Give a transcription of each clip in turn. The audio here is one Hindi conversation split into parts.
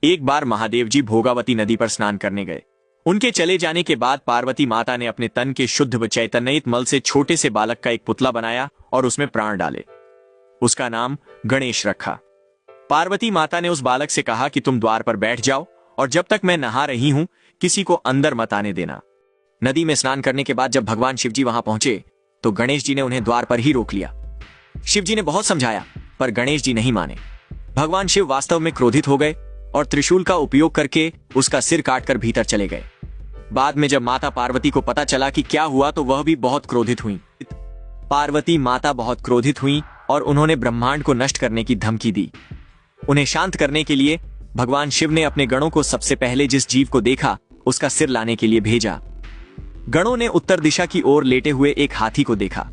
एक बार महादेव जी भोगावती नदी पर स्नान करने गए। उनके चले जाने के बाद पार्वती माता ने अपने तन के शुद्ध व चैतन्यित मल से छोटे से बालक का एक पुतला बनाया और उसमें प्राण डाले। उसका नाम गणेश रखा। पार्वती माता ने उस बालक से कहा कि तुम द्वार पर बैठ जाओ और जब तक मैं नहा रही हूं किसी को अंदर मत आने देना। नदी में स्नान करने के बाद जब भगवान शिवजी वहां पहुंचे तो गणेश जी ने उन्हें द्वार पर ही रोक लिया। शिवजी ने बहुत समझाया पर गणेश जी नहीं माने। भगवान शिव वास्तव में क्रोधित हो गए और त्रिशूल का उपयोग करके उसका सिर काटकर भीतर चले गए। बाद में जब माता पार्वती को पता चला कि क्या हुआ तो वह भी बहुत क्रोधित हुई। पार्वती माता बहुत क्रोधित हुई और उन्होंने ब्रह्मांड को नष्ट करने की धमकी दी। उन्हें शांत करने के लिए भगवान शिव ने अपने गणों को सबसे पहले जिस जीव को देखा उसका सिर लाने के लिए भेजा। गणों ने उत्तर दिशा की ओर लेटे हुए एक हाथी को देखा।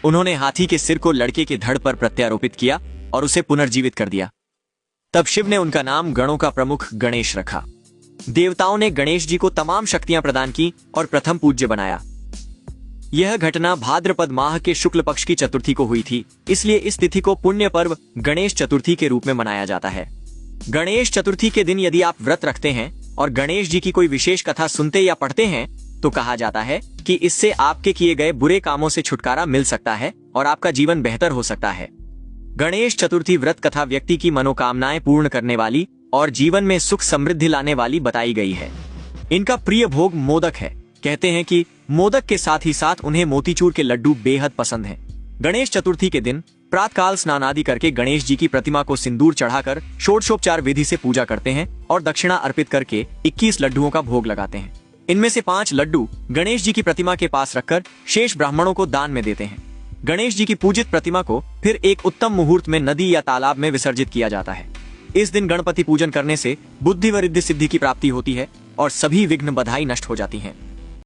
उन्होंने हाथी के सिर को लड़के के धड़ पर प्रत्यारोपित किया और उसे पुनर्जीवित कर दिया। तब शिव ने उनका नाम गणों का प्रमुख गणेश रखा। देवताओं ने गणेश जी को तमाम शक्तियां प्रदान की और प्रथम पूज्य बनाया। यह घटना भाद्रपद माह के शुक्ल पक्ष की चतुर्थी को हुई थी, इसलिए इस तिथि को पुण्य पर्व गणेश चतुर्थी के रूप में मनाया जाता है। गणेश चतुर्थी के दिन यदि आप व्रत रखते हैं और गणेश जी की कोई विशेष कथा सुनते या पढ़ते हैं तो कहा जाता है कि इससे आपके किए गए बुरे कामों से छुटकारा मिल सकता है और आपका जीवन बेहतर हो सकता है। गणेश चतुर्थी व्रत कथा व्यक्ति की मनोकामनाएं पूर्ण करने वाली और जीवन में सुख समृद्धि लाने वाली बताई गई है। इनका प्रिय भोग मोदक है। कहते हैं कि मोदक के साथ ही साथ उन्हें मोतीचूर के लड्डू बेहद पसंद हैं। गणेश चतुर्थी के दिन प्रातःकाल स्नान आदि करके गणेश जी की प्रतिमा को सिंदूर चढ़ाकर षोडशोपचार विधि से पूजा करते हैं और दक्षिणा अर्पित करके 21 लड्डुओं का भोग लगाते हैं। इनमें से 5 लड्डू गणेश जी की प्रतिमा के पास रखकर शेष ब्राह्मणों को दान में देते हैं। गणेश जी की पूजित प्रतिमा को फिर एक उत्तम मुहूर्त में नदी या तालाब में विसर्जित किया जाता है। इस दिन गणपति पूजन करने से बुद्धि व रिद्धि सिद्धि की प्राप्ति होती है और सभी विघ्न बाधाएं नष्ट हो जाती हैं।